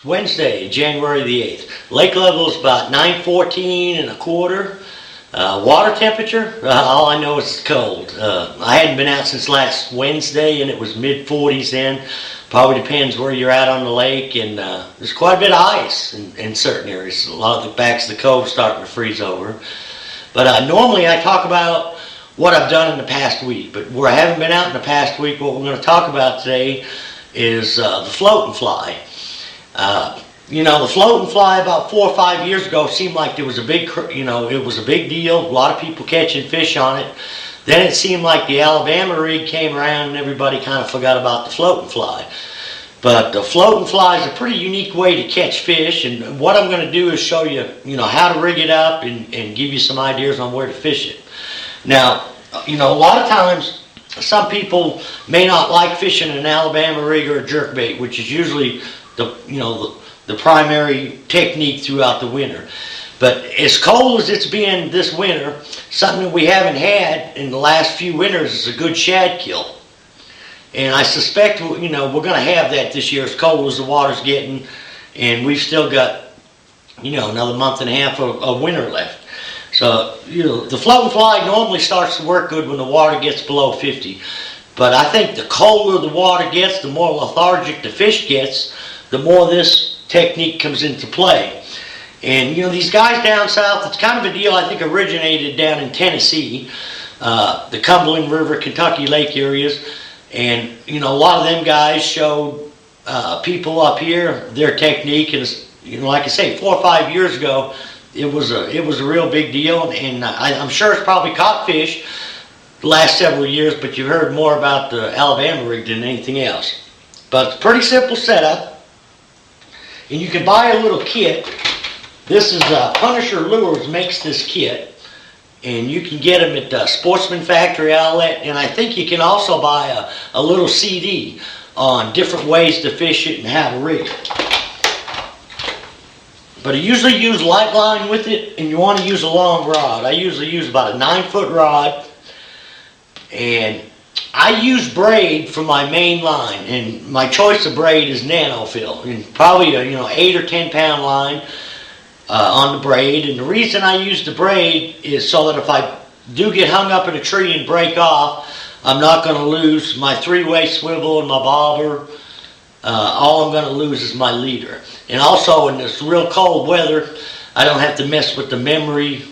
Wednesday, January the 8th. Lake level is about 914 and a quarter. Water temperature, all I know is it's cold. I hadn't been out since last Wednesday and it was mid-40s then. Probably depends where you're at on the lake, and there's quite a bit of ice in certain areas. A lot of the backs of the cove starting to freeze over. But normally I talk about what I've done in the past week, but where I haven't been out in the past week, what we're going to talk about today is the float and fly. The float and fly about 4 or 5 years ago seemed like there was a big, it was a big deal. A lot of people catching fish on it. Then it seemed like the Alabama rig came around and everybody kind of forgot about the float and fly. But the float and fly is a pretty unique way to catch fish, and what I'm going to do is show you, how to rig it up and give you some ideas on where to fish it. Now, a lot of times some people may not like fishing an Alabama rig or a jerkbait, which is usually the primary technique throughout the winter. But as cold as it's been this winter, something that we haven't had in the last few winters is a good shad kill. And I suspect, we're going to have that this year, as cold as the water's getting, and we've still got, another month and a half of winter left. So, the float and fly normally starts to work good when the water gets below 50. But I think the colder the water gets, the more lethargic the fish gets, the more this technique comes into play. And these guys down south, it's kind of a deal I think originated down in Tennessee, the Cumberland River, Kentucky Lake areas, and a lot of them guys showed people up here their technique, and like I say, 4 or 5 years ago, it was a real big deal, and I'm sure it's probably caught fish the last several years, but you heard more about the Alabama rig than anything else. But it's a pretty simple setup, and you can buy a little kit. This is Punisher Lures makes this kit, and you can get them at Sportsman Factory Outlet, and I think you can also buy a little CD on different ways to fish it and how to rig it. But I usually use light line with it, and you want to use a long rod. I usually use about a 9-foot rod, and I use braid for my main line, and my choice of braid is nanofill, and probably a 8 or 10 pound line on the braid. And the reason I use the braid is so that if I do get hung up in a tree and break off, I'm not going to lose my 3-way swivel and my bobber. All I'm going to lose is my leader. And also in this real cold weather, I don't have to mess with the memory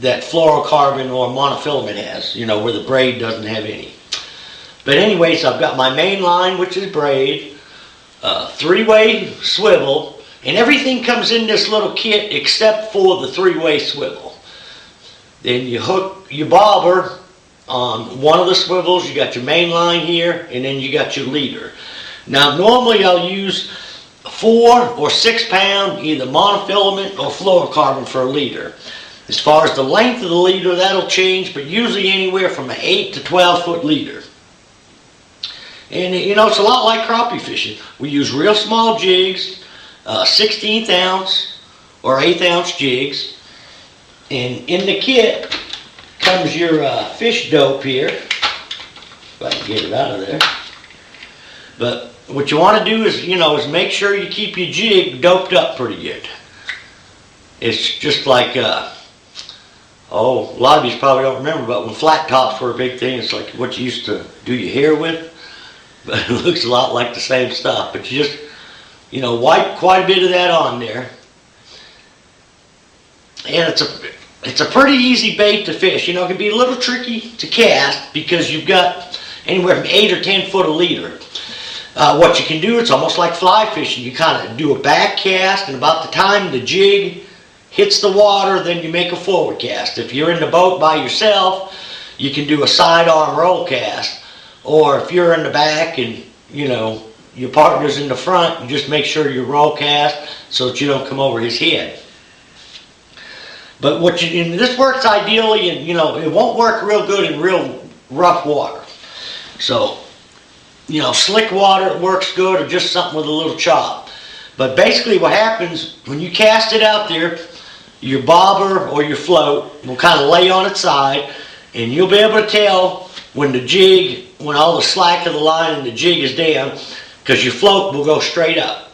that fluorocarbon or monofilament has, where the braid doesn't have any. But anyways, I've got my main line, which is braid, 3-way swivel, and everything comes in this little kit except for the 3-way swivel. Then you hook your bobber on one of the swivels, you got your main line here, and then you got your leader. Now normally I'll use 4 or 6 pound either monofilament or fluorocarbon for a leader. As far as the length of the leader, that'll change, but usually anywhere from an 8 to 12 foot leader. And it's a lot like crappie fishing. We use real small jigs, 16th ounce or 1/8 ounce jigs. And in the kit comes your fish dope here. If I can get it out of there. But what you want to do is make sure you keep your jig doped up pretty good. It's just like, a lot of you probably don't remember, but when flat tops were a big thing, it's like what you used to do your hair with. But it looks a lot like the same stuff. But you just, wipe quite a bit of that on there. And it's a pretty easy bait to fish. It can be a little tricky to cast because you've got anywhere from 8 or 10 foot of leader. What you can do, it's almost like fly fishing. You kind of do a back cast, and about the time the jig hits the water, then you make a forward cast. If you're in the boat by yourself, you can do a sidearm roll cast. Or if you're in the back and, your partner's in the front, you just make sure you roll cast so that you don't come over his head. But this works ideally, and it won't work real good in real rough water. So, slick water it works good, or just something with a little chop. But basically what happens when you cast it out there, your bobber or your float will kind of lay on its side, and you'll be able to tell when all the slack of the line and the jig is down, because your float will go straight up.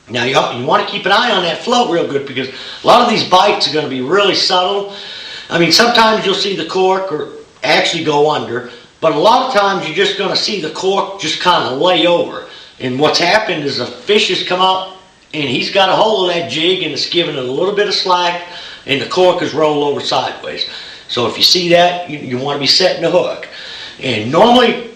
Now you want to keep an eye on that float real good, because a lot of these bites are going to be really subtle. I mean, sometimes you'll see the cork or actually go under, but a lot of times you're just going to see the cork just kind of lay over. And what's happened is the fish has come up and he's got a hold of that jig and it's giving it a little bit of slack, and the cork has rolled over sideways. So if you see that, you want to be setting the hook. And normally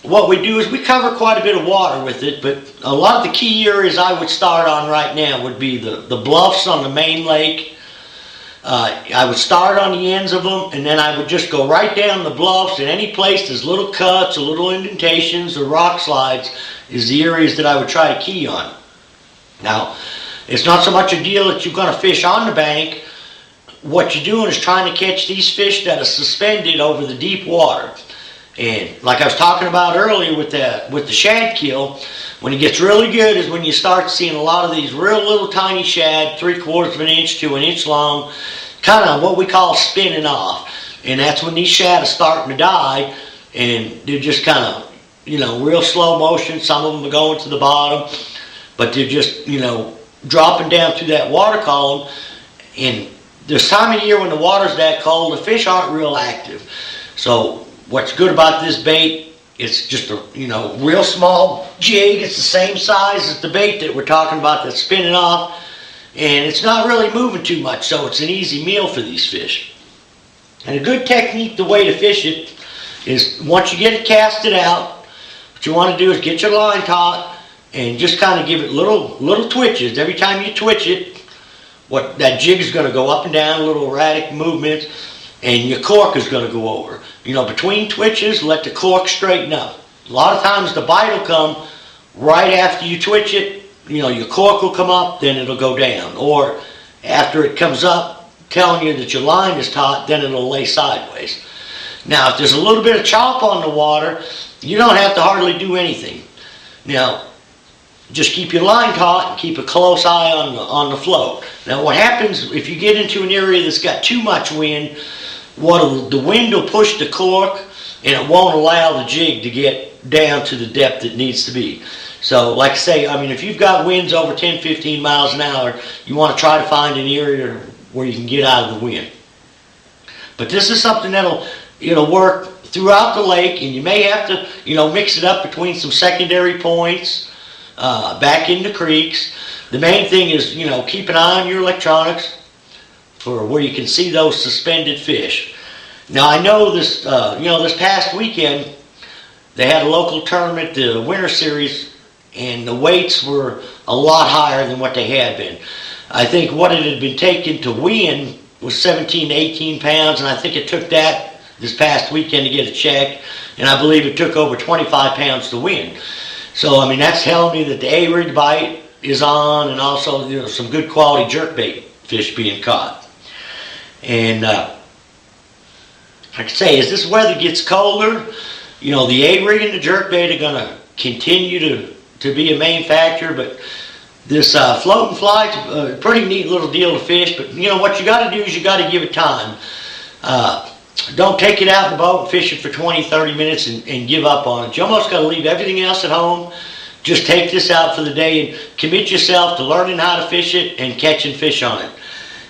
what we do is we cover quite a bit of water with it, but a lot of the key areas I would start on right now would be the bluffs on the main lake. I would start on the ends of them, and then I would just go right down the bluffs, and any place there's little cuts or little indentations or rock slides is the areas that I would try to key on. Now, it's not so much a deal that you're going to fish on the bank. What you're doing is trying to catch these fish that are suspended over the deep water. And like I was talking about earlier with the shad kill, when it gets really good is when you start seeing a lot of these real little tiny shad, 3/4 of an inch to an inch long, kind of what we call spinning off. And that's when these shad are starting to die, and they're just kind of, real slow motion. Some of them are going to the bottom, but they're just, dropping down through that water column. And this time of year when the water's that cold, the fish aren't real active. So what's good about this bait, it's just a real small jig. It's the same size as the bait that we're talking about that's spinning off, and it's not really moving too much, so it's an easy meal for these fish. And a good technique, the way to fish it, is once you get it casted out, what you want to do is get your line taut and just kind of give it little twitches. Every time you twitch it, that jig is going to go up and down, little erratic movements, and your cork is going to go over. Between twitches, let the cork straighten up. A lot of times the bite will come right after you twitch it. Your cork will come up, then it'll go down. Or after it comes up, telling you that your line is taut, then it'll lay sideways. Now, if there's a little bit of chop on the water, you don't have to hardly do anything. Now, just keep your line taut and keep a close eye on the float. Now, what happens if you get into an area that's got too much wind, the wind will push the cork and it won't allow the jig to get down to the depth it needs to be. So like I say, if you've got winds over 10-15 miles an hour, you want to try to find an area where you can get out of the wind. But this is something that'll work throughout the lake, and you may have to mix it up between some secondary points, back into creeks. The main thing is keep an eye on your electronics for where you can see those suspended fish. Now I know this, this past weekend they had a local tournament, the Wenners series, and the weights were a lot higher than what they had been. I think what it had been taken to win was 17 to 18 pounds, and I think it took that this past weekend to get a check, and I believe it took over 25 pounds to win. So that's telling me that the A-rig bite is on, and also some good quality jerkbait fish being caught. And like I say, as this weather gets colder, the A-rig and the jerkbait are going to continue to be a main factor. But this float and fly's a pretty neat little deal to fish. But what you got to do is you got to give it time. Don't take it out in the boat and fish it for 20-30 minutes and give up on it. You almost got to leave everything else at home. Just take this out for the day and commit yourself to learning how to fish it and catching fish on it.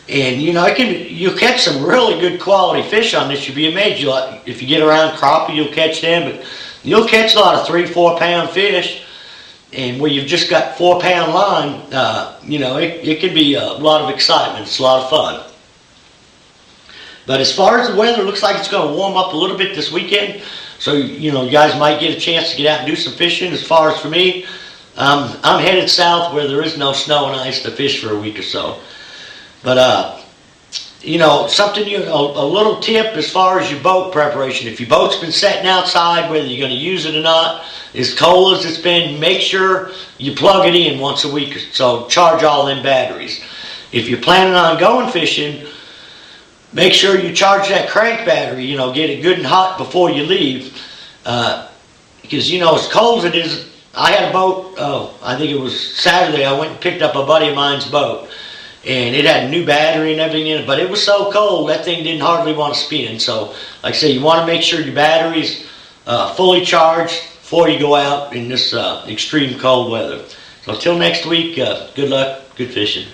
And you'll catch some really good quality fish on this. You'll be amazed. If you get around crappie, you'll catch them, but you'll catch a lot of 3-4 pound fish. And where you've just got 4 pound line, it can be a lot of excitement. It's a lot of fun. But as far as the weather, it looks like it's going to warm up a little bit this weekend. So you guys might get a chance to get out and do some fishing. As far as for me, I'm headed south where there is no snow and ice to fish for a week or so. But something a little tip as far as your boat preparation. If your boat's been sitting outside, whether you're going to use it or not, as cold as it's been, make sure you plug it in once a week. So charge all them batteries. If you're planning on going fishing, make sure you charge that crank battery. Get it good and hot before you leave, because as cold as it is. I had a boat. I think it was Saturday. I went and picked up a buddy of mine's boat. And it had a new battery and everything in it, but it was so cold that thing didn't hardly want to spin. So, like I say, you want to make sure your battery's fully charged before you go out in this extreme cold weather. So until next week, good luck, good fishing.